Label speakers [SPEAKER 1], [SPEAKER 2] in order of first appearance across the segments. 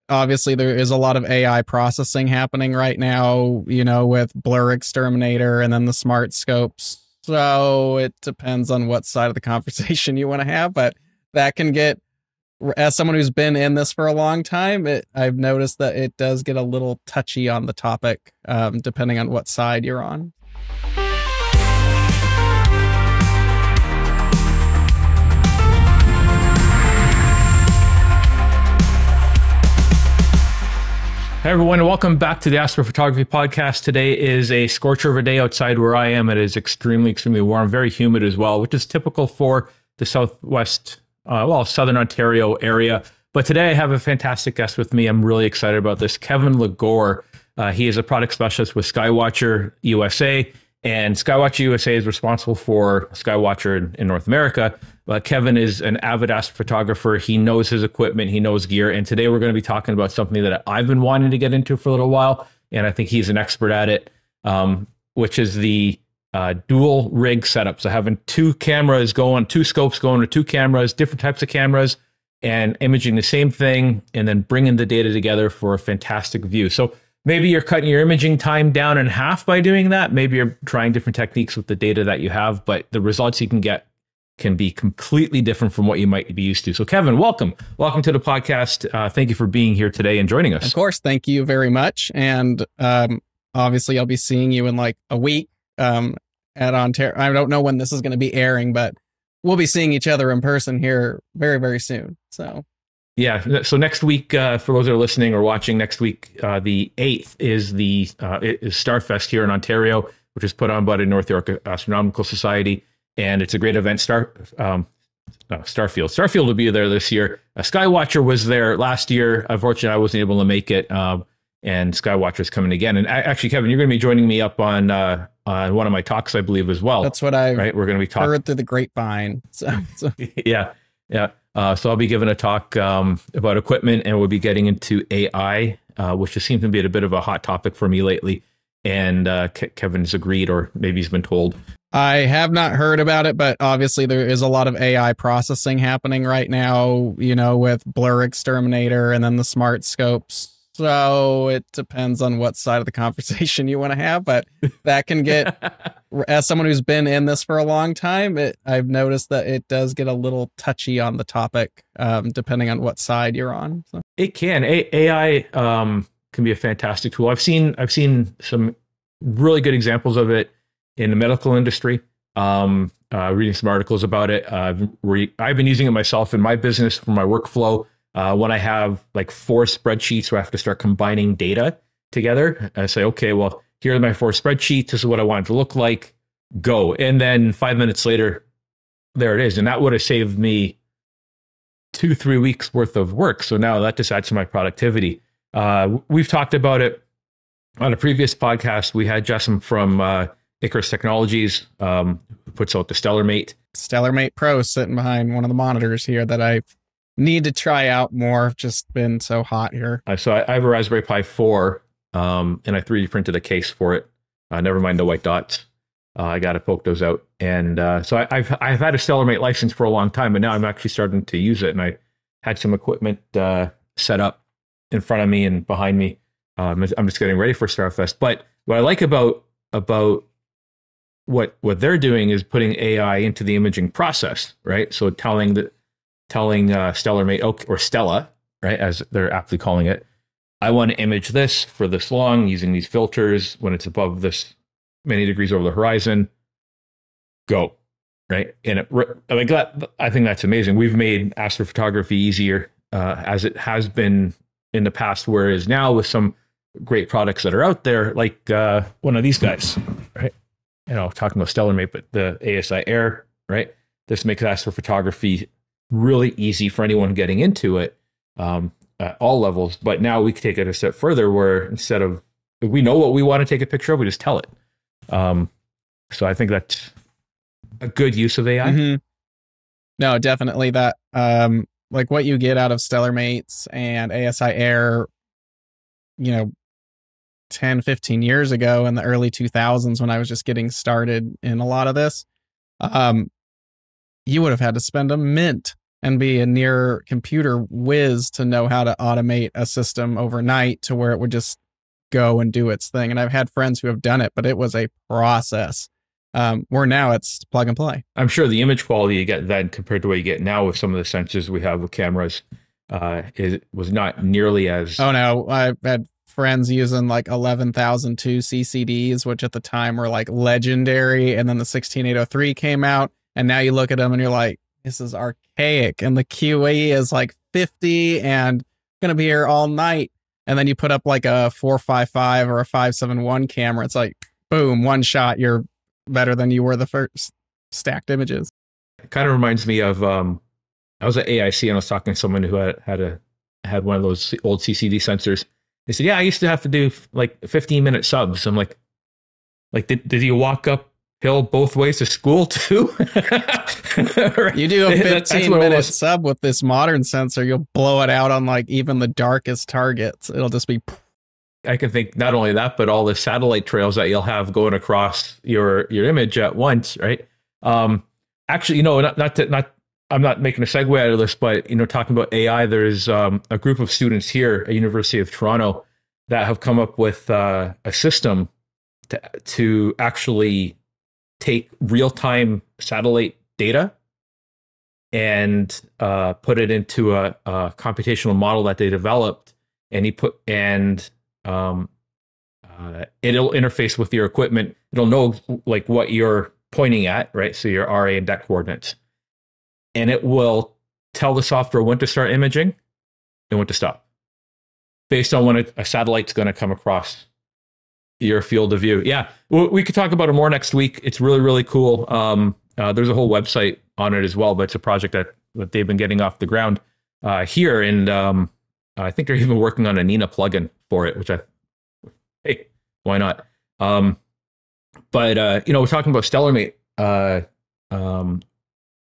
[SPEAKER 1] obviously there is a lot of AI processing happening right now, with Blur Exterminator and then the smart scopes. So it depends on what side of the conversation you want to have, but that can get, as someone who's been in this for a long time, I've noticed that it does get a little touchy on the topic, depending on what side you're on.
[SPEAKER 2] Hey everyone, and welcome back to the Astrophotography podcast. Today is a scorcher of a day outside where I am. It is extremely warm, very humid as well, which is typical for the southwest, southern Ontario area. But today I have a fantastic guest with me. I'm really excited about this. Kevin LeGore. He is a product specialist with Skywatcher USA, and Skywatcher USA is responsible for Skywatcher in North America. Kevin is an avid astrophotographer. He knows his equipment, he knows gear, and today we're going to be talking about something that I've been wanting to get into for a little while, and I think he's an expert at it, which is the dual rig setup. So having two scopes going to two cameras, different types of cameras, and imaging the same thing, and then bringing the data together for a fantastic view. So maybe you're cutting your imaging time down in half by doing that. Maybe you're trying different techniques with the data that you have, but the results you can get can be completely different from what you might be used to. So Kevin, welcome to the podcast. Thank you for being here today and joining us.
[SPEAKER 1] Of course. Thank you very much. And obviously I'll be seeing you in like a week at Ontario. I don't know when this is going to be airing, but we'll be seeing each other in person here very, very soon. So
[SPEAKER 2] yeah. So next week, for those that are listening or watching, next week, the 8th is is Starfest here in Ontario, which is put on by the North York Astronomical Society. And it's a great event. Starfield will be there this year. Skywatcher was there last year. Unfortunately, I wasn't able to make it. And Skywatcher is coming again. And actually, Kevin, you're going to be joining me up on one of my talks, I believe, as well.
[SPEAKER 1] That's what I've
[SPEAKER 2] We're going to be
[SPEAKER 1] heard through the grapevine. So.
[SPEAKER 2] Yeah. So I'll be giving a talk about equipment, and we'll be getting into AI, which just seems to be a bit of a hot topic for me lately. And Kevin's agreed, or maybe he's been told.
[SPEAKER 1] I have not heard about it, but obviously there is a lot of AI processing happening right now, with Blur Exterminator and then the smart scopes. So it depends on what side of the conversation you want to have, but that can get, as someone who's been in this for a long time, I've noticed that it does get a little touchy on the topic, depending on what side you're on. So.
[SPEAKER 2] It can. AI can be a fantastic tool. I've seen some really good examples of it in the medical industry, reading some articles about it. I've been using it myself in my business for my workflow. When I have like 4 spreadsheets where I have to start combining data together, I say, okay, well, here are my 4 spreadsheets. This is what I want it to look like. Go. And then 5 minutes later, there it is. And that would have saved me 2-3 weeks worth of work. So now that just adds to my productivity. We've talked about it on a previous podcast. We had Justin from Icarus Technologies, who puts out the
[SPEAKER 1] Stellarmate Pro sitting behind one of the monitors here that I need to try out more. Just been so hot here.
[SPEAKER 2] So I have a Raspberry Pi 4, and I 3D printed a case for it. Never mind the white dots. I got to poke those out. And so I've had a Stellarmate license for a long time, but now I'm actually starting to use it. And I had some equipment set up in front of me and behind me. I'm just getting ready for Starfest. But what I like about what they're doing is putting AI into the imaging process, right? So telling Stellarmate, or Stella, right, as they're aptly calling it, I want to image this for this long using these filters when it's above this many degrees over the horizon. Go, right? And like that, I think that's amazing. We've made astrophotography easier as it has been in the past, whereas now with some great products that are out there, like one of these guys, right? Talking about Stellarmate, but the ASIAIR, right? This makes astrophotography really easy for anyone getting into it at all levels. But now we can take it a step further, where instead of, if we know what we want to take a picture of, we just tell it. So I think that's a good use of AI.
[SPEAKER 1] Mm-hmm. No, definitely that. Like what you get out of Stellarmates and ASIAIR, 10, 15 years ago in the early 2000s when I was just getting started in a lot of this, you would have had to spend a mint and be a near computer whiz to know how to automate a system overnight to where it would just go and do its thing. And I've had friends who have done it, but it was a process. Where now it's plug and play.
[SPEAKER 2] I'm sure the image quality you get then compared to what you get now with some of the sensors we have with cameras was not nearly as...
[SPEAKER 1] Oh no, I've had friends using like 11,002 CCDs, which at the time were like legendary. And then the 16803 came out, and now you look at them and you're like, this is archaic. And the QE is like 50 and going to be here all night. And then you put up like a 455 or a 571 camera. It's like, boom, one shot, you're better than you were the first stacked images.
[SPEAKER 2] It kind of reminds me of, I was at AIC and I was talking to someone who had one of those old CCD sensors. They said, yeah, I used to have to do like 15-minute subs. I'm like, did you walk uphill both ways to school too?
[SPEAKER 1] You do a 15-minute sub with this modern sensor, you'll blow it out on like even the darkest targets. It'll just be...
[SPEAKER 2] I can think not only that, but all the satellite trails that you'll have going across your image at once, right? Actually, I'm not making a segue out of this, but talking about AI, there's a group of students here at University of Toronto that have come up with a system to actually take real-time satellite data and put it into a computational model that they developed, and it'll interface with your equipment. It'll know like what you're pointing at, right? So your RA and DEC coordinates. And it will tell the software when to start imaging and when to stop, based on when a satellite's going to come across your field of view. Yeah, we could talk about it more next week. It's really, really cool. There's a whole website on it as well, but it's a project that they've been getting off the ground here. And I think they're even working on a Nina plugin for it, which hey, why not? But we're talking about Stellarmate.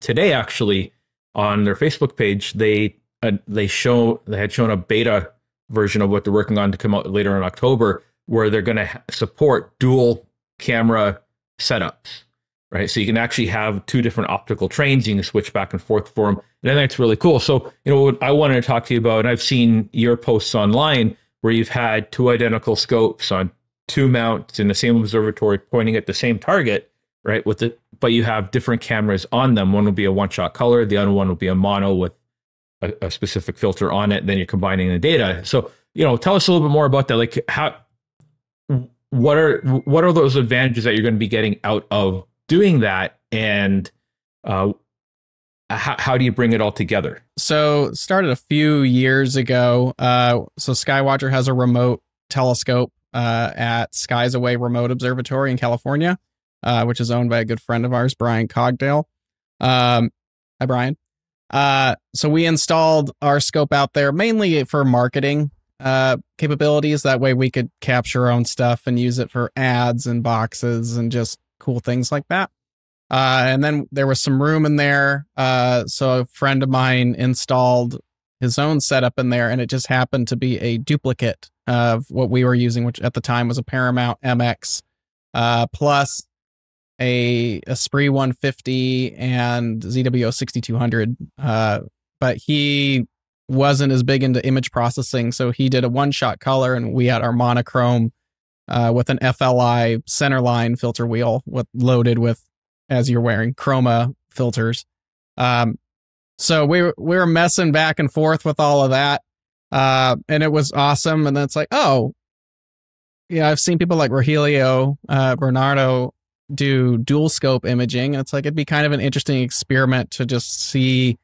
[SPEAKER 2] Today, actually, on their Facebook page, they had shown a beta version of what they're working on to come out later in October, where they're going to support dual camera setups, right? So you can actually have two different optical trains. You can switch back and forth for them. And I think it's really cool. So, what I wanted to talk to you about, and I've seen your posts online where you've had two identical scopes on two mounts in the same observatory pointing at the same target, right? But you have different cameras on them. One will be a one-shot color. The other one will be a mono with a specific filter on it. Then you're combining the data. So, tell us a little bit more about that. Like what are those advantages that you're going to be getting out of doing that? And how do you bring it all together?
[SPEAKER 1] So started a few years ago. So Skywatcher has a remote telescope at Skies Away Remote Observatory in California, which is owned by a good friend of ours, Brian Cogdale. Hi, Brian. So we installed our scope out there mainly for marketing capabilities. That way we could capture our own stuff and use it for ads and boxes and just cool things like that. And then there was some room in there. So a friend of mine installed his own setup in there, and it just happened to be a duplicate of what we were using, which at the time was a Paramount MX, plus a Esprit 150 and ZWO 6200. But he wasn't as big into image processing, so he did a one-shot color, and we had our monochrome with an FLI centerline filter wheel loaded with, as you're wearing, chroma filters. So we were messing back and forth with all of that, and it was awesome. And then it's like, oh, yeah, I've seen people like Rogelio Bernardo do dual scope imaging, and it's like it'd be kind of an interesting experiment to just see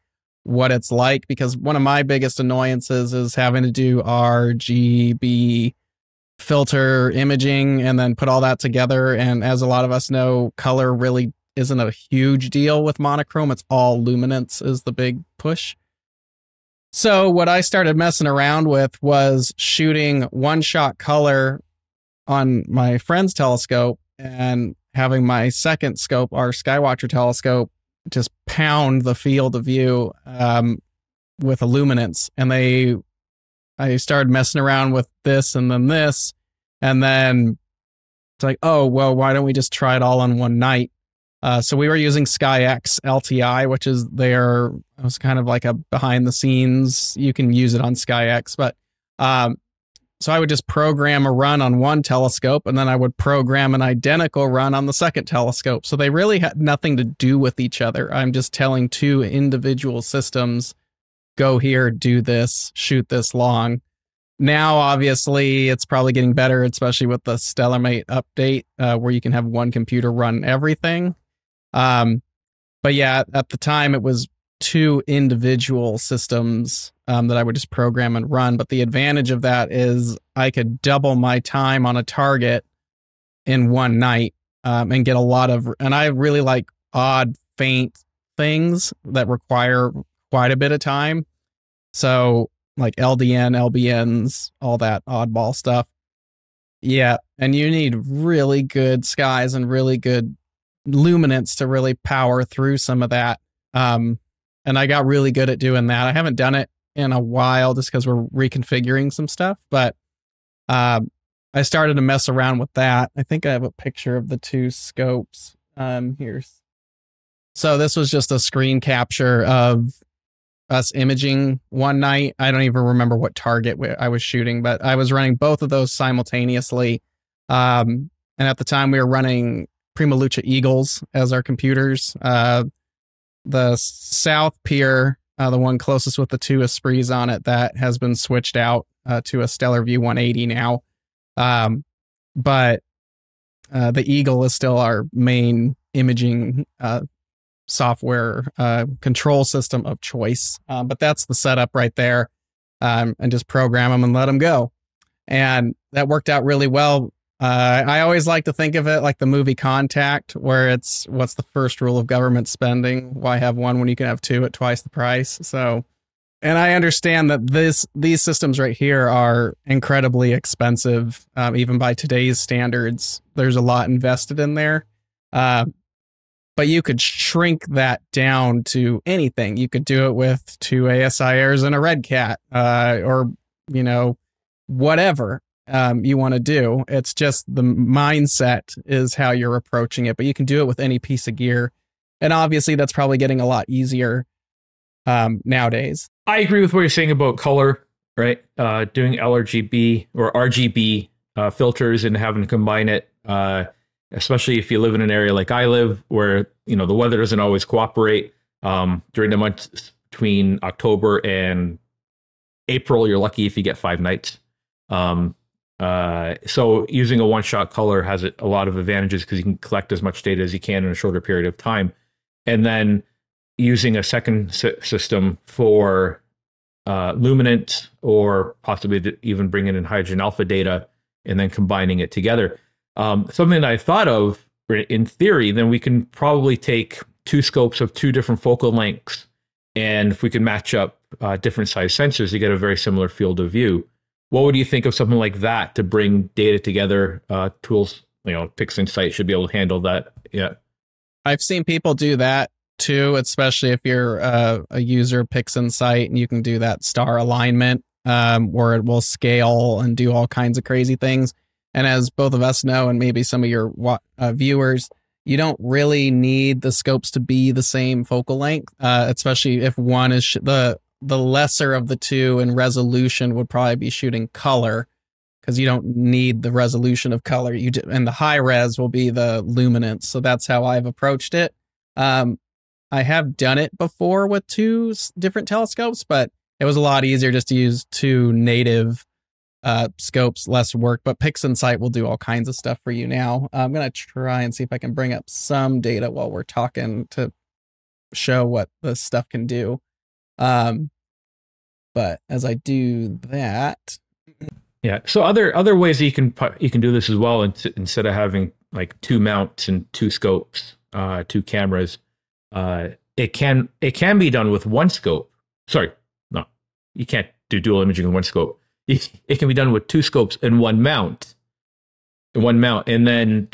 [SPEAKER 1] what it's like, because one of my biggest annoyances is having to do RGB filter imaging and then put all that together. And as a lot of us know, color really isn't a huge deal with monochrome. It's all luminance is the big push. So what I started messing around with was shooting one-shot color on my friend's telescope and having my second scope, our Skywatcher telescope, just pound the field of view with a luminance. And I started messing around with this and then this. And then it's like, oh, well, why don't we just try it all on one night? So we were using SkyX LTI, which is it was kind of like a behind the scenes. You can use it on SkyX, but so I would just program a run on one telescope, and then I would program an identical run on the second telescope. So they really had nothing to do with each other. I'm just telling two individual systems, go here, do this, shoot this long. Now, obviously, it's probably getting better, especially with the Stellarmate update, where you can have one computer run everything. But yeah, at the time, it was two individual systems that I would just program and run. But the advantage of that is I could double my time on a target in one night and get a lot of, and I really like odd, faint things that require quite a bit of time. So like LDN, LBNs, all that oddball stuff. Yeah. And you need really good skies and really good luminance to really power through some of that. And I got really good at doing that. I haven't done it in a while just because we're reconfiguring some stuff, but I started to mess around with that. I think I have a picture of the two scopes here. So this was just a screen capture of us imaging one night. I don't even remember what target I was shooting, but I was running both of those simultaneously. And at the time we were running Prima Luce Eagles as our computers. The South Pier, the one closest with the two Esprits on it, that has been switched out to a Stellar View 180 now. But the Eagle is still our main imaging software control system of choice. But that's the setup right there. And just program them and let them go. And that worked out really well. I always like to think of it like the movie Contact, where it's what's the first rule of government spending? Why have one when you can have two at twice the price? So, and I understand that these systems right here are incredibly expensive, even by today's standards. There's a lot invested in there. But you could shrink that down to anything. You could do it with two ASIAIRs and a Red Cat, or, whatever you want to do. It's just the mindset is how you're approaching it, but you can do it with any piece of gear. And obviously that's probably getting a lot easier nowadays.
[SPEAKER 2] I agree with what you're saying about color, right? Doing LRGB or RGB filters and having to combine it, especially if you live in an area like I live, where the weather doesn't always cooperate. During the months between October and April, you're lucky if you get 5 nights. So using a one-shot color has a lot of advantages because you can collect as much data as you can in a shorter period of time. And then using a second system for luminance, or possibly even bringing in hydrogen alpha data and then combining it together. Something that I thought of in theory, then we can probably take two scopes of two different focal lengths. And if we can match up different size sensors, you get a very similar field of view. What would you think of something like that to bring data together? Tools, PixInsight should be able to handle that. Yeah.
[SPEAKER 1] I've seen people do that too, especially if you're a user of PixInsight, and you can do that star alignment where it will scale and do all kinds of crazy things. And as both of us know, and maybe some of your viewers, you don't really need the scopes to be the same focal length, especially if one is the lesser of the two in resolution would probably be shooting color, because you don't need the resolution of color. And the high res will be the luminance. So that's how I've approached it. I have done it before with two different telescopes, but it was a lot easier just to use two native scopes, less work. But PixInsight will do all kinds of stuff for you now. I'm going to try and see if I can bring up some data while we're talking to show what this stuff can do. But as I do that,
[SPEAKER 2] yeah. So other ways that you can do this as well, instead of having like two mounts and two scopes, two cameras, it can be done with one scope. Sorry, no, you can't do dual imaging with one scope. It can be done with two scopes and one mount. And then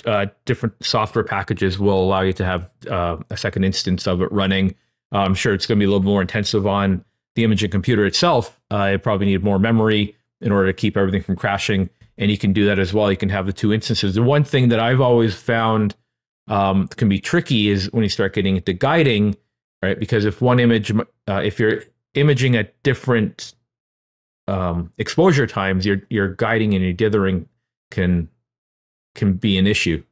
[SPEAKER 2] different software packages will allow you to have a second instance of it running. I'm sure it's going to be a little more intensive on the imaging computer itself. It probably need more memory in order to keep everything from crashing. And you can do that as well. You can have the two instances. The one thing that I've always found can be tricky is when you start getting into guiding, right? Because if one image, if you're imaging at different exposure times, your guiding and your dithering can be an issue.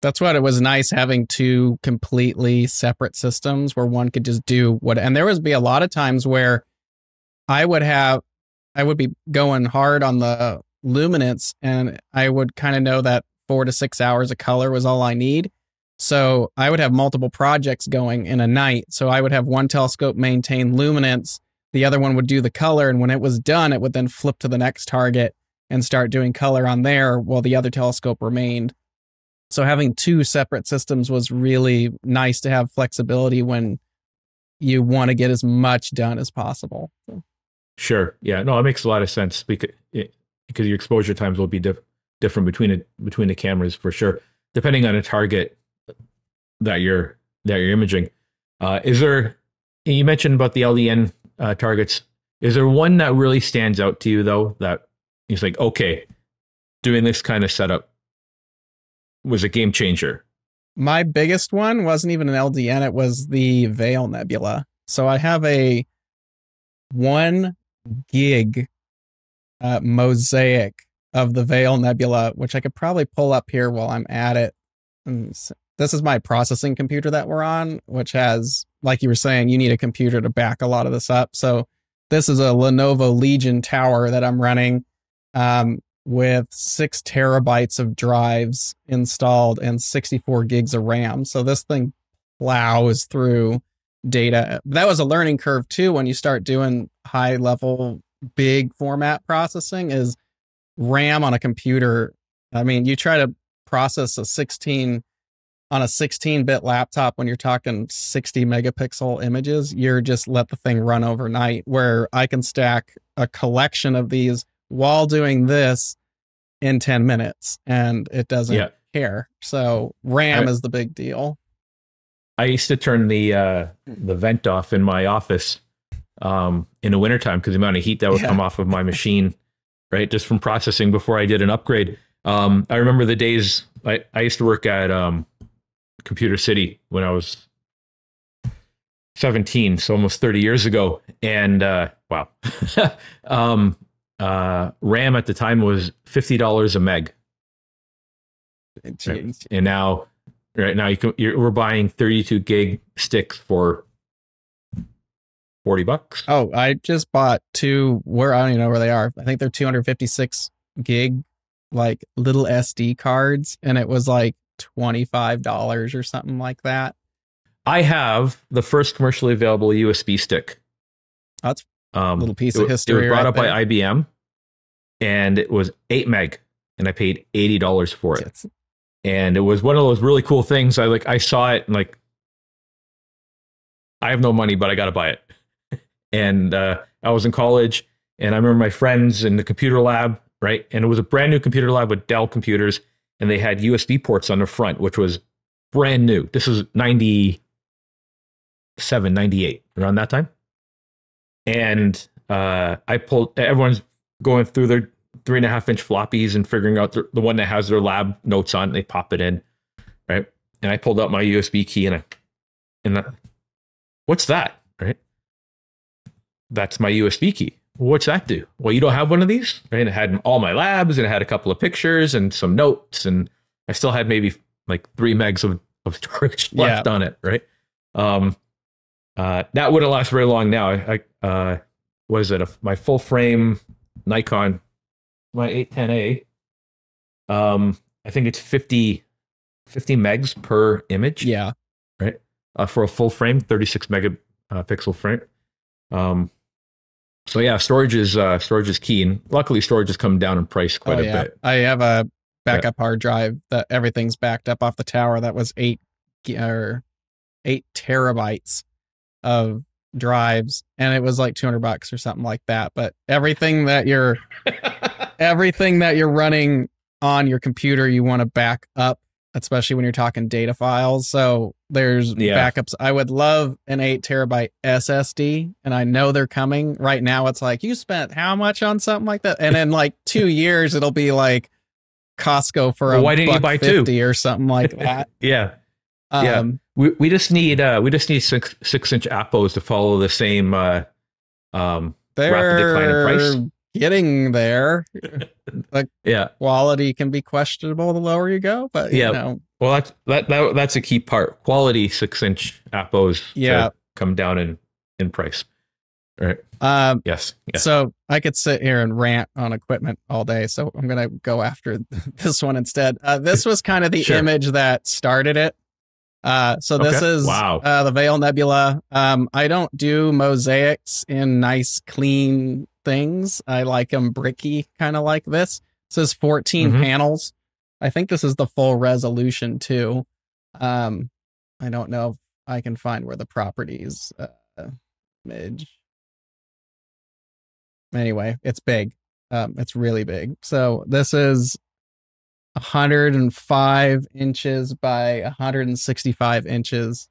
[SPEAKER 1] That's what it was nice having two completely separate systems where one could just do what, and there would be a lot of times where I would be going hard on the luminance, and I would kind of know that 4 to 6 hours of color was all I need. So I would have multiple projects going in a night. So I would have one telescope maintain luminance, the other one would do the color, and when it was done, it would then flip to the next target and start doing color on there while the other telescope remained. So having two separate systems was really nice to have flexibility when you want to get as much done as possible. So.
[SPEAKER 2] Sure. Yeah. No, it makes a lot of sense because your exposure times will be different between the cameras for sure, depending on the target that you're imaging. Is there? You mentioned about the LDN targets. Is there one that really stands out to you though? That it's like, okay, doing this kind of setup was a game changer.
[SPEAKER 1] My biggest one wasn't even an LDN. It was the Veil Nebula. So I have a 1 gig mosaic of the Veil Nebula, which I could probably pull up here while I'm at it. And this is my processing computer that we're on, which has, like you were saying, you need a computer to back a lot of this up. So this is a Lenovo Legion tower that I'm running with 6 terabytes of drives installed and 64 gigs of RAM. So this thing plows through data. That was a learning curve too when you start doing high level, big format processing is RAM on a computer. I mean, you try to process a 16-bit laptop when you're talking 60 megapixel images, you're just let the thing run overnight, where I can stack a collection of these while doing this in 10 minutes and it doesn't care. So RAM is the big deal.
[SPEAKER 2] I used to turn the vent off in my office in the wintertime because the amount of heat that would come off of my machine, right? Just from processing before I did an upgrade. I remember the days I used to work at Computer City when I was 17, so almost 30 years ago. And wow. RAM at the time was $50 a meg. Right? And now, we're buying 32 gig sticks for $40.
[SPEAKER 1] Oh, I just bought two. I don't even know where they are. I think they're 256 gig, like little SD cards, and it was like $25 or something like that.
[SPEAKER 2] I have the first commercially available USB stick.
[SPEAKER 1] That's a little piece of history.
[SPEAKER 2] It was brought up by IBM, and it was 8 meg, and I paid $80 for it. And it was one of those really cool things. I saw it and like, I have no money, but I got to buy it. And I was in college, and I remember my friends in the computer lab, right? And it was a brand new computer lab with Dell computers, and they had USB ports on the front, which was brand new. This was 97, 98, around that time. And everyone's going through their 3.5-inch floppies and figuring out the one that has their lab notes on it. They pop it in, right? And I pulled out my USB key and what's that, right? That's my USB key. What's that do? Well, you don't have one of these, right? And it had all my labs, and it had a couple of pictures and some notes, and I still had maybe like 3 megs of storage left on it, right? That wouldn't last very long now. Was it my full frame Nikon, my 810A? I think it's 50 megs per image.
[SPEAKER 1] Yeah.
[SPEAKER 2] Right. For a full frame, 36 megapixel frame. So yeah, storage is key, and luckily storage has come down in price quite a bit.
[SPEAKER 1] I have a backup hard drive that everything's backed up off the tower. That was 8 terabytes of drives, and it was like $200 or something like that. But everything that you're running on your computer, you want to back up, especially when you're talking data files. So there's backups. I would love an 8 terabyte SSD, and I know they're coming. Right now it's like, you spent how much on something like that? And in like 2 years it'll be like Costco for why didn't you buy $2 or something like that.
[SPEAKER 2] Yeah. Yeah,
[SPEAKER 1] Um,
[SPEAKER 2] we just need 6-inch appos to follow the same rapid decline in price.
[SPEAKER 1] they're getting there. The
[SPEAKER 2] Yeah,
[SPEAKER 1] quality can be questionable the lower you go, but you
[SPEAKER 2] yeah.
[SPEAKER 1] know,
[SPEAKER 2] Well, that's a key part. Quality 6-inch appos
[SPEAKER 1] yeah.
[SPEAKER 2] to come down in price. All right.
[SPEAKER 1] Um,
[SPEAKER 2] Yes. Yes.
[SPEAKER 1] so I could sit here and rant on equipment all day, so I'm gonna go after this one instead. This was kind of the
[SPEAKER 2] Sure.
[SPEAKER 1] image that started it. So this
[SPEAKER 2] Okay.
[SPEAKER 1] is
[SPEAKER 2] Wow.
[SPEAKER 1] the Veil Nebula. I don't do mosaics in nice, clean things. I like them bricky, kind of like this. This is 14
[SPEAKER 2] Mhm.
[SPEAKER 1] panels. I think this is the full resolution too. I don't know if I can find where the properties image. Anyway, it's big. It's really big. So this is 105 inches by 165 inches.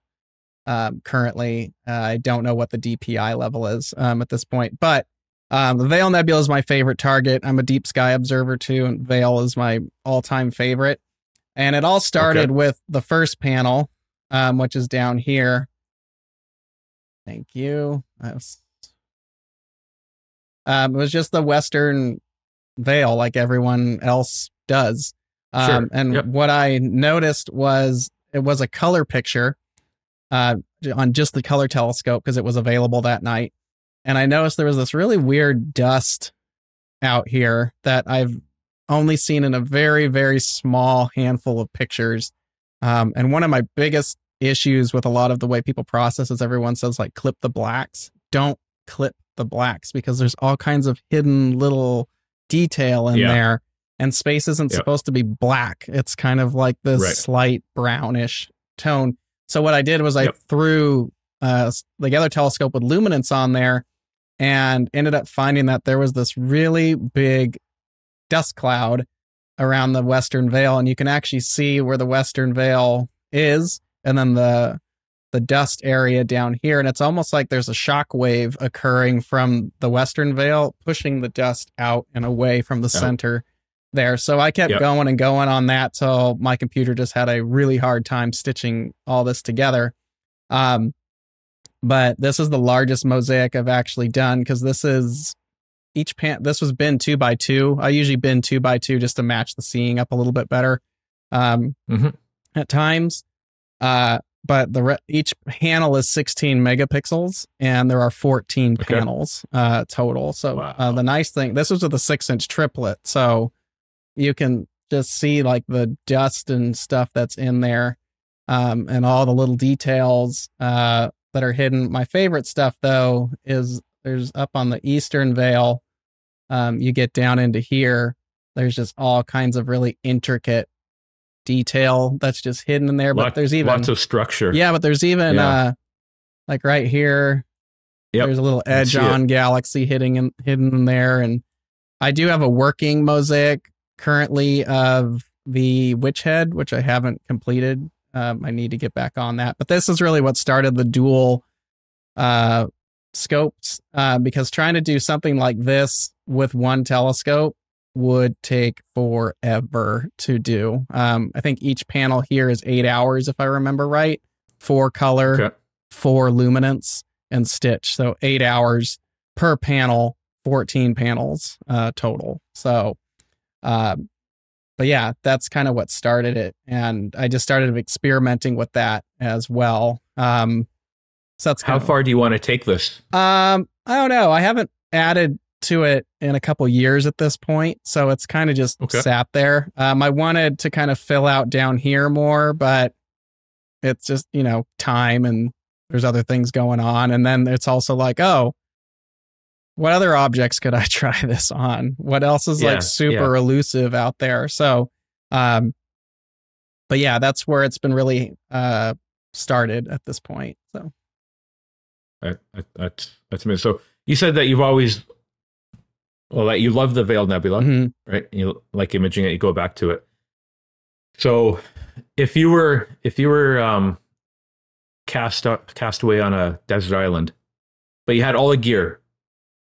[SPEAKER 1] Currently, I don't know what the DPI level is at this point, but the Veil Nebula is my favorite target. I'm a deep sky observer too, and Veil is my all-time favorite. And it all started with the first panel, which is down here. Thank you. It was just the Western Veil, like everyone else does.
[SPEAKER 2] Sure.
[SPEAKER 1] And
[SPEAKER 2] Yep.
[SPEAKER 1] what I noticed was it was a color picture on just the color telescope because it was available that night. And I noticed there was this really weird dust out here that I've only seen in a very, very small handful of pictures. And one of my biggest issues with a lot of the way people process is everyone says, like, clip the blacks. Don't clip the blacks because there's all kinds of hidden little detail in there. And space isn't supposed to be black. It's kind of like this slight brownish tone. So what I did was I threw the other telescope with luminance on there and ended up finding that there was this really big dust cloud around the Western Veil. And you can actually see where the Western Veil is and then the dust area down here. And it's almost like there's a shock wave occurring from the Western Veil, pushing the dust out and away from the center there. So I kept going and going on that till my computer just had a really hard time stitching all this together. But this is the largest mosaic I've actually done because this is this was bin 2x2. I usually bin 2x2 just to match the seeing up a little bit better at times. But each panel is 16 megapixels and there are 14 panels total. So the nice thing, this was with a 6-inch triplet. So you can just see like the dust and stuff that's in there and all the little details that are hidden. My favorite stuff, though, is there's up on the Eastern Veil. You get down into here. There's just all kinds of really intricate detail that's just hidden in there. But there's even
[SPEAKER 2] lots of structure.
[SPEAKER 1] Yeah, but there's even like right here. There's a little edge on galaxy hidden in there. And I do have a working mosaic currently of the Witch Head, which I haven't completed. I need to get back on that. But this is really what started the dual scopes because trying to do something like this with one telescope would take forever to do. I think each panel here is 8 hours, if I remember right, 4 color, 4 luminance, and stitch. So 8 hours per panel, 14 panels total. So, but yeah, that's kind of what started it. And I just started experimenting with that as well. So that's
[SPEAKER 2] how far do you want to take this?
[SPEAKER 1] I don't know. I haven't added to it in a couple years at this point. So it's kind of just sat there. I wanted to kind of fill out down here more, but it's just, time and there's other things going on. And then it's also like, oh, what other objects could I try this on? What else is like super elusive out there? So, but yeah, that's where it's been really started at this point. So
[SPEAKER 2] that's amazing. So you said that you've always, that you love the Veil Nebula, right? You like imaging it. You go back to it. So if you were cast away on a desert island, but you had all the gear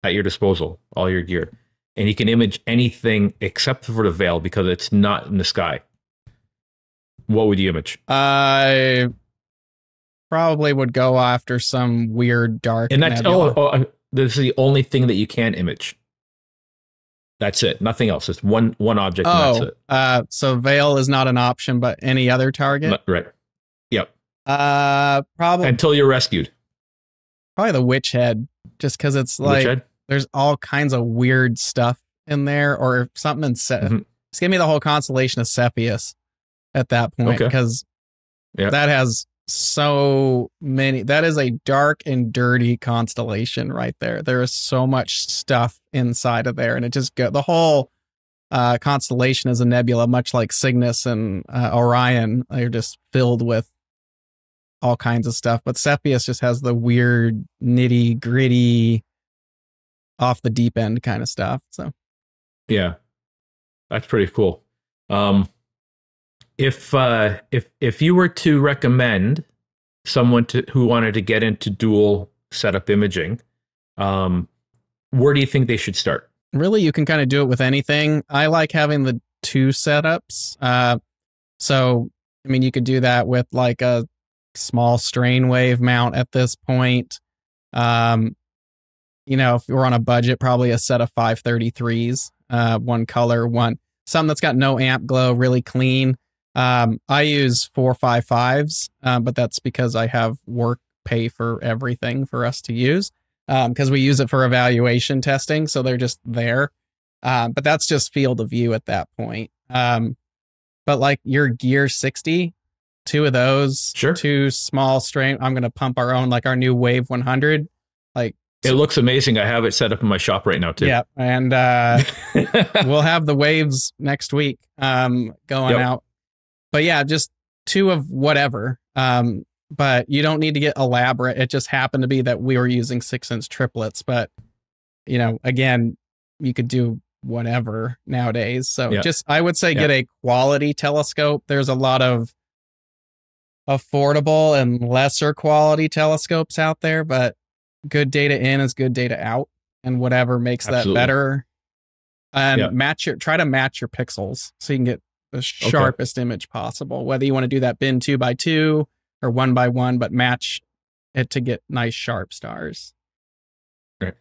[SPEAKER 2] at your disposal, all your gear, and you can image anything except for the Veil because it's not in the sky, what would you image?
[SPEAKER 1] I probably would go after some weird dark
[SPEAKER 2] And that's
[SPEAKER 1] nebula.
[SPEAKER 2] this is the only thing that you can image. That's it. Nothing else. It's one object, and that's it.
[SPEAKER 1] So Veil is not an option, but any other target?
[SPEAKER 2] Right. Yep.
[SPEAKER 1] Probably
[SPEAKER 2] until you're rescued.
[SPEAKER 1] Probably the Witch Head, just because it's like there's all kinds of weird stuff in there, or something in just give me the whole constellation of Cepheus at that point, because that has so many. That is a dark and dirty constellation right there. There is so much stuff inside of there, and it just the whole constellation is a nebula, much like Cygnus and Orion. They're just filled with all kinds of stuff, but Cepheus just has the weird, nitty gritty, off the deep end kind of stuff. So,
[SPEAKER 2] yeah, that's pretty cool. If you were to recommend someone who wanted to get into dual setup imaging, where do you think they should start?
[SPEAKER 1] Really, you can kind of do it with anything. I like having the two setups. So, I mean, you could do that with like a small strain wave mount at this point. You know, if we're on a budget, probably a set of 533s, one color, something that's got no amp glow, really clean. I use 455s, but that's because I have work pay for everything for us to use, because we use it for evaluation testing, so they're just there. But that's just field of view at that point. But like your Gear 60, two of those, two small strain. I'm going to pump our own, like our new Wave 100. Like,
[SPEAKER 2] it looks amazing. I have it set up in my shop right now too.
[SPEAKER 1] Yeah, and we'll have the waves next week going out. But yeah, just two of whatever. But you don't need to get elaborate. It just happened to be that we were using 6-inch triplets. But, you know, again, you could do whatever nowadays. So just, I would say, get a quality telescope. There's a lot of affordable and lesser quality telescopes out there, but good data in is good data out, and whatever makes that better. And try to match your pixels so you can get the sharpest image possible, whether you want to do that bin 2x2 or 1x1, but match it to get nice sharp stars.
[SPEAKER 2] Right.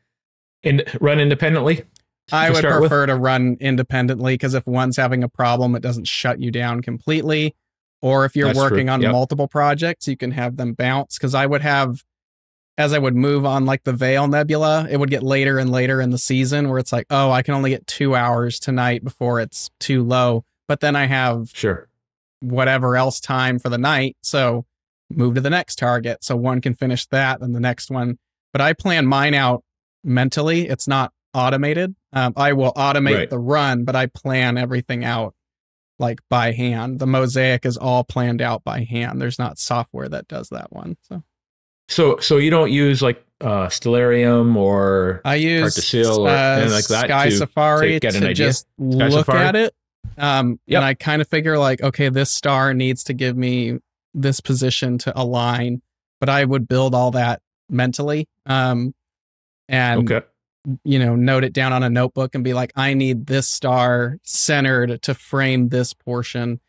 [SPEAKER 2] And run independently?
[SPEAKER 1] I would prefer to run independently, because if one's having a problem, it doesn't shut you down completely. Or if you're working on multiple projects, you can have them bounce. Because I would have, as I would move on like the Veil Nebula, it would get later and later in the season where it's like, oh, I can only get 2 hours tonight before it's too low. But then I have whatever else time for the night. So move to the next target. So one can finish that and the next one. But I plan mine out mentally. It's not automated. I will automate the run, but I plan everything out like by hand. The mosaic is all planned out by hand. There's not software that does that one.
[SPEAKER 2] So you don't use like Stellarium or
[SPEAKER 1] I use
[SPEAKER 2] Seal or anything like that
[SPEAKER 1] Sky Safari to just look at it. And I kind of figure like, okay, this star needs to give me this position to align, but I would build all that mentally. And you know, note it down on a notebook and be like, I need this star centered to frame this portion.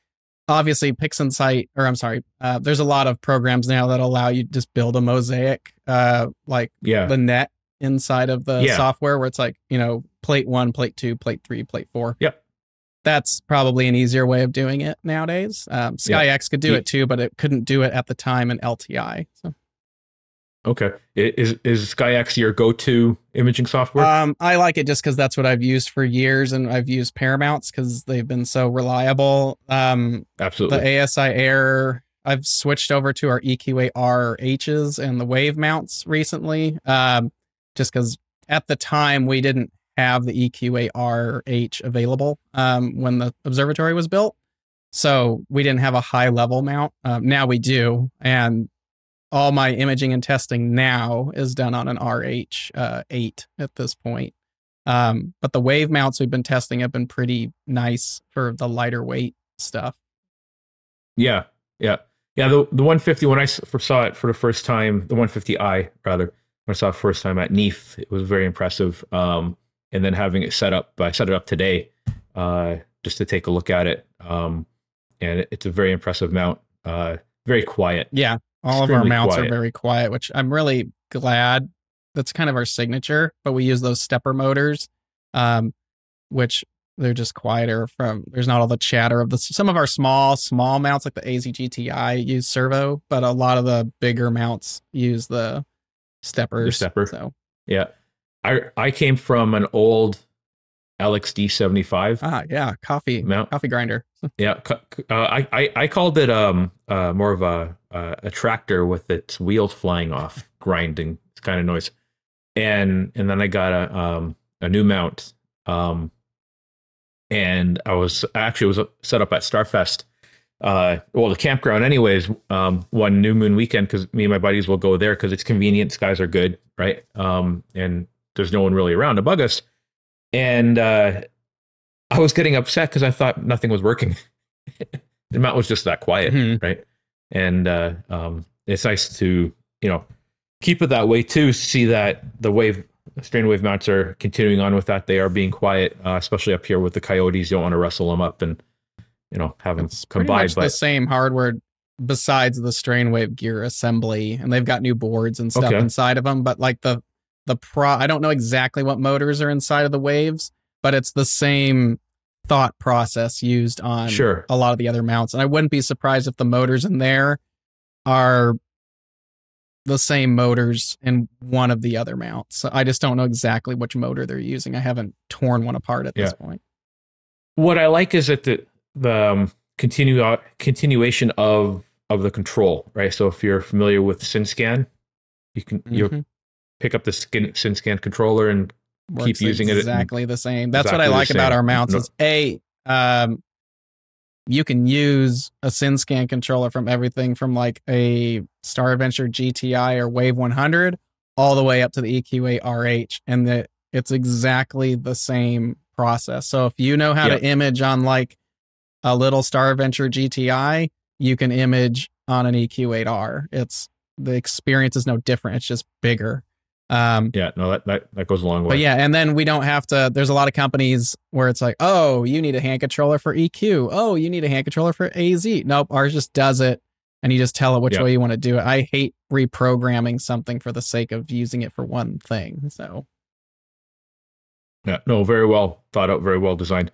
[SPEAKER 1] Obviously, PixInsight, or I'm sorry, there's a lot of programs now that allow you to just build a mosaic, like the net inside of the software, where it's like, you know, plate 1, plate 2, plate 3, plate 4. That's probably an easier way of doing it nowadays. SkyX could do it too, but it couldn't do it at the time in LTI. So.
[SPEAKER 2] Okay. Is SkyX your go-to imaging software?
[SPEAKER 1] I like it just because that's what I've used for years, and I've used Paramounts because they've been so reliable.
[SPEAKER 2] Absolutely.
[SPEAKER 1] The ASIAIR, I've switched over to our EQA-RHs and the wave mounts recently, just because at the time we didn't have the EQA-RH available when the observatory was built. So we didn't have a high-level mount. Now we do, and all my imaging and testing now is done on an RH8 at this point. But the wave mounts we've been testing have been pretty nice for the lighter weight stuff. The 150, when I first saw it for the first time, the 150i rather, when I saw it first time at NEAF, it was very impressive. And then having it set up, I set it up today just to take a look at it.
[SPEAKER 2] and it's a very impressive mount. Very quiet.
[SPEAKER 1] Yeah, all of our
[SPEAKER 2] Extremely
[SPEAKER 1] mounts are
[SPEAKER 2] quiet.
[SPEAKER 1] very quiet, which I'm really glad. That's kind of our signature, but we use those stepper motors, which they're just quieter there's not all the chatter of some of our small mounts like the AZGTI use servo, but a lot of the bigger mounts use the steppers.
[SPEAKER 2] The stepper.
[SPEAKER 1] So
[SPEAKER 2] yeah, I came from an old LXD 75.
[SPEAKER 1] Yeah, coffee grinder.
[SPEAKER 2] Yeah, I called it more of a tractor with its wheels flying off, grinding kind of noise, and then I got a new mount, and I was set up at Starfest, the campground anyways, one new moon weekend, because me and my buddies will go there because it's convenient, skies are good, right, and there's no one really around to bug us, and I was getting upset because I thought nothing was working. The mount was just that quiet, right? And it's nice to, keep it that way too. See that the strain wave mounts are continuing on with that. They are being quiet, especially up here with the coyotes. You don't want to rustle them up and, have them come by.
[SPEAKER 1] It's the same hardware besides the strain wave gear assembly, and they've got new boards and stuff inside of them. But like I don't know exactly what motors are inside of the waves, but it's the same thought process used on a lot of the other mounts. And I wouldn't be surprised if the motors in there are the same motors in one of the other mounts. So I just don't know exactly which motor they're using. I haven't torn one apart at this point.
[SPEAKER 2] What I like is that the continuation of the control, right? So if you're familiar with SynScan, you can pick up the SynScan controller and keep using it
[SPEAKER 1] exactly the same. That's what I like about our mounts is you can use a SynScan controller from everything from like a Star Adventure GTI or Wave 100 all the way up to the EQA RH, and it's exactly the same process. So if you know how to image on like a little Star Adventure GTI, you can image on an EQ8R. The experience is no different. It's just bigger.
[SPEAKER 2] That goes a long way.
[SPEAKER 1] But yeah, and then we don't have to, there's a lot of companies where it's like, oh, you need a hand controller for EQ. Oh, you need a hand controller for AZ. Nope, ours just does it, and you just tell it which way you want to do it. I hate reprogramming something for the sake of using it for one thing. So
[SPEAKER 2] yeah, no, very well thought out, very well designed.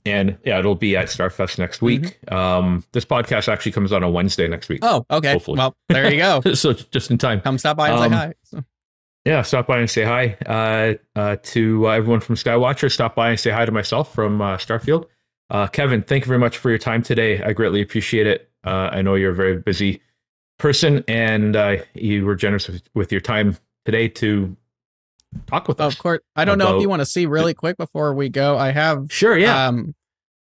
[SPEAKER 2] And it'll be at Starfest next week. This podcast actually comes out on Wednesday next week.
[SPEAKER 1] Oh, okay. Hopefully. Well, there you go.
[SPEAKER 2] So just in time.
[SPEAKER 1] Come stop by and say hi. So.
[SPEAKER 2] Yeah, stop by and say hi to everyone from Skywatcher. Stop by and say hi to myself from Starfield. Kevin, thank you very much for your time today. I greatly appreciate it. I know you're a very busy person, and you were generous with your time today to talk with us.
[SPEAKER 1] Of course. I don't know if you want to see really quick before we go. I have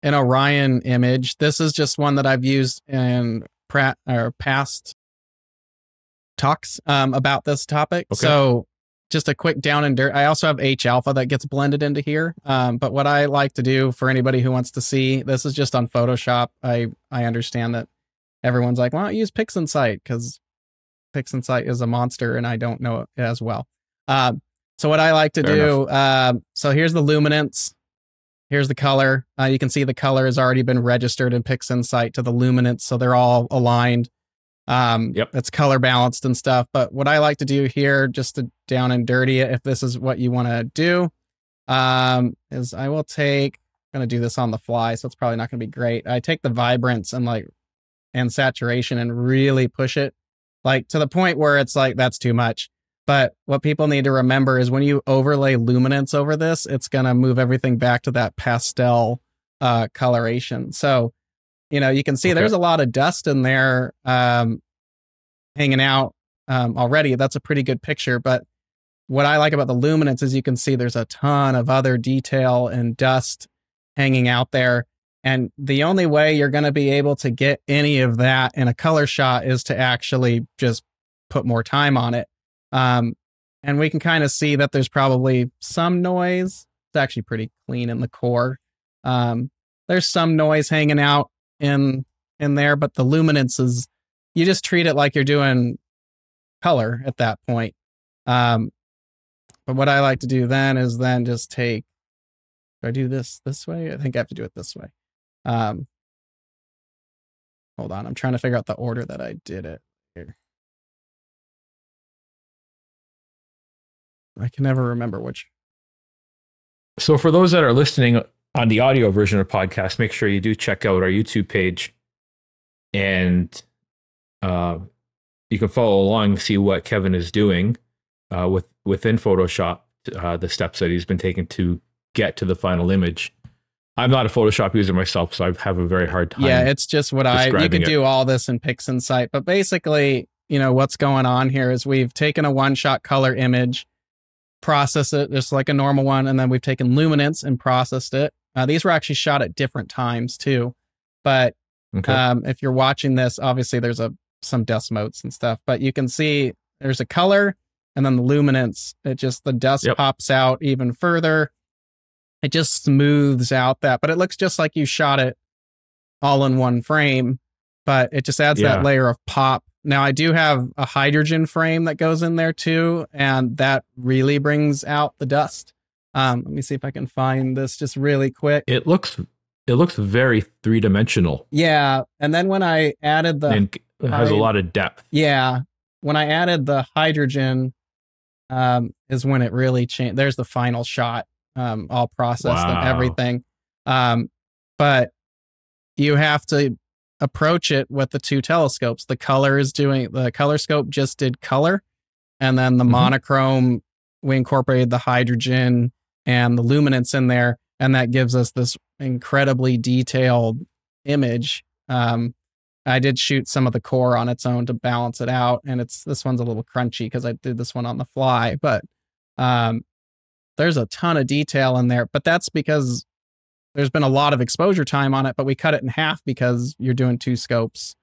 [SPEAKER 1] an Orion image. This is just one that I've used in past talks about this topic. Okay. So just a quick down and dirt. I also have H alpha that gets blended into here. But what I like to do for anybody who wants to see, this is just on Photoshop. I understand that everyone's like, why don't you use PixInsight? Because PixInsight is a monster and I don't know it as well. So what I like to do, so here's the luminance. Here's the color. You can see the color has already been registered in PixInsight to the luminance, so they're all aligned. It's color balanced and stuff. But what I like to do here, just to down and dirty it, if this is what you want to do, is I will take, I'm going to do this on the fly, so it's probably not going to be great. I take the vibrance and saturation and really push it, like to the point where it's like, that's too much. But what people need to remember is when you overlay luminance over this, it's going to move everything back to that pastel coloration. So, you can see there's a lot of dust in there hanging out already. That's a pretty good picture. But what I like about the luminance is you can see there's a ton of other detail and dust hanging out there. And the only way you're going to be able to get any of that in a color shot is to actually just put more time on it. And we can kind of see that there's probably some noise. It's actually pretty clean in the core. There's some noise hanging out in there, but the luminance is, you just treat it like you're doing color at that point. But what I like to do then is just take, do I do this way? I think I have to do it this way. Hold on. I'm trying to figure out the order that I did it here. I can never remember which.
[SPEAKER 2] So for those that are listening on the audio version of the podcast, make sure you do check out our YouTube page, and you can follow along and see what Kevin is doing within Photoshop, the steps that he's been taking to get to the final image. I'm not a Photoshop user myself, so I have a very hard time.
[SPEAKER 1] Yeah, it's just what you could do all this in PixInsight, but basically, what's going on here is we've taken a one-shot color image, process it just like a normal one, and then we've taken luminance and processed it. These were actually shot at different times too, but if you're watching this, obviously there's some dust motes and stuff, but you can see there's a color and then the luminance. The dust pops out even further. It just smooths out that, but it looks just like you shot it all in one frame, but it just adds that layer of pop. Now I do have a hydrogen frame that goes in there too, and that really brings out the dust. Let me see if I can find this just really quick.
[SPEAKER 2] It looks very three-dimensional.
[SPEAKER 1] Yeah, and then when I added
[SPEAKER 2] it has a lot of depth.
[SPEAKER 1] Yeah, when I added the hydrogen, is when it really changed. There's the final shot, all processed and everything. But you have to approach it with the two telescopes. The color scope just did color, and then the monochrome, we incorporated the hydrogen and the luminance in there, and that gives us this incredibly detailed image. I did shoot some of the core on its own to balance it out, and this one's a little crunchy because I did this one on the fly, but there's a ton of detail in there, but that's because there's been a lot of exposure time on it, but we cut it in half because you're doing two scopes.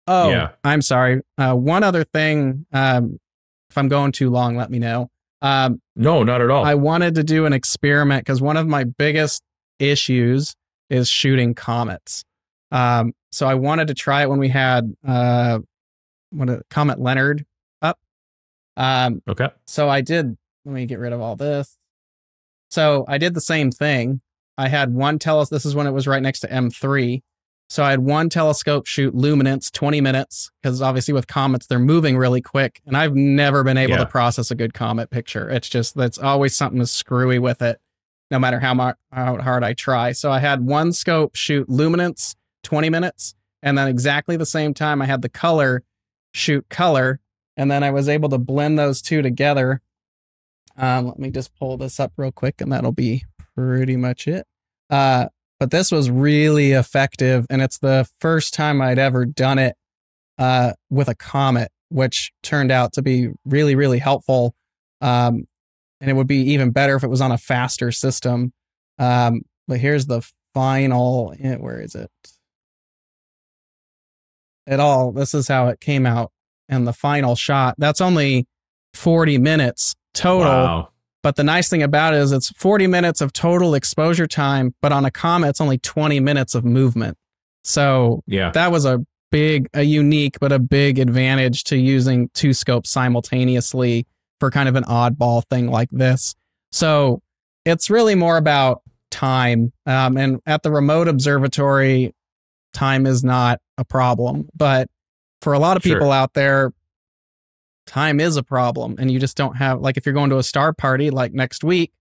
[SPEAKER 1] Oh, yeah. I'm sorry. One other thing, if I'm going too long, let me know.
[SPEAKER 2] No, not at all.
[SPEAKER 1] I wanted to do an experiment because one of my biggest issues is shooting comets. So I wanted to try it when we had Comet Leonard up.
[SPEAKER 2] Okay.
[SPEAKER 1] So I did. Let me get rid of all this. So I did the same thing. I had one this is when it was right next to M3. So I had one telescope shoot luminance, 20 minutes, because obviously with comets, they're moving really quick. And I've never been able to process a good comet picture. That's always something screwy with it, no matter how hard I try. So I had one scope shoot luminance, 20 minutes. And then exactly the same time I had the color shoot color. And then I was able to blend those two together. Let me just pull this up real quick, and that'll be pretty much it. But this was really effective, and it's the first time I'd ever done it with a comet, which turned out to be really, really helpful. And it would be even better if it was on a faster system. But here's the final, where is it? This is how it came out in the final shot. That's only 40 minutes total. Wow. But the nice thing about it is it's 40 minutes of total exposure time, but on a comet, it's only 20 minutes of movement. So that was a unique, but a big advantage to using two scopes simultaneously for kind of an oddball thing like this. So it's really more about time. And at the remote observatory, time is not a problem. But for a lot of people out there, time is a problem, and you just don't have, like, if you're going to a star party like next week,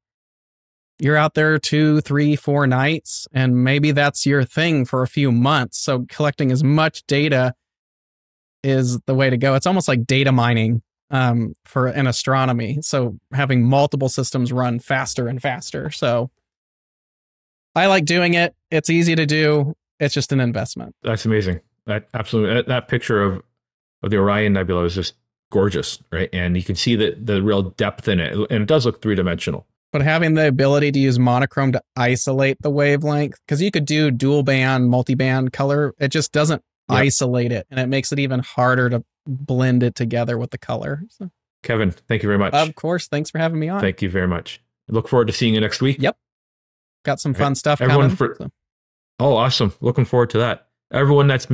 [SPEAKER 1] you're out there 2, 3, 4 nights, and maybe that's your thing for a few months. So collecting as much data is the way to go. It's almost like data mining for an astronomy. So having multiple systems run faster and faster. So I like doing it. It's easy to do. It's just an investment.
[SPEAKER 2] That's amazing. That picture of the Orion Nebula is just gorgeous, right? And you can see the real depth in it, and it does look three-dimensional.
[SPEAKER 1] But having the ability to use monochrome to isolate the wavelength, because you could do dual band, multi-band color, it just doesn't isolate it, and it makes it even harder to blend it together with the color. So.
[SPEAKER 2] Kevin, thank you very much.
[SPEAKER 1] Of course. Thanks for having me on.
[SPEAKER 2] Thank you very much. I look forward to seeing you next week.
[SPEAKER 1] Yep. Got some fun stuff coming.
[SPEAKER 2] Oh, awesome. Looking forward to that. Everyone that's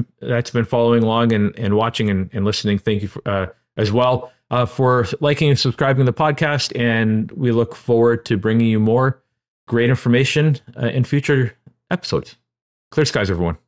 [SPEAKER 2] been following along and watching and listening, thank you for, as well for liking and subscribing to the podcast. And we look forward to bringing you more great information in future episodes. Clear skies, everyone.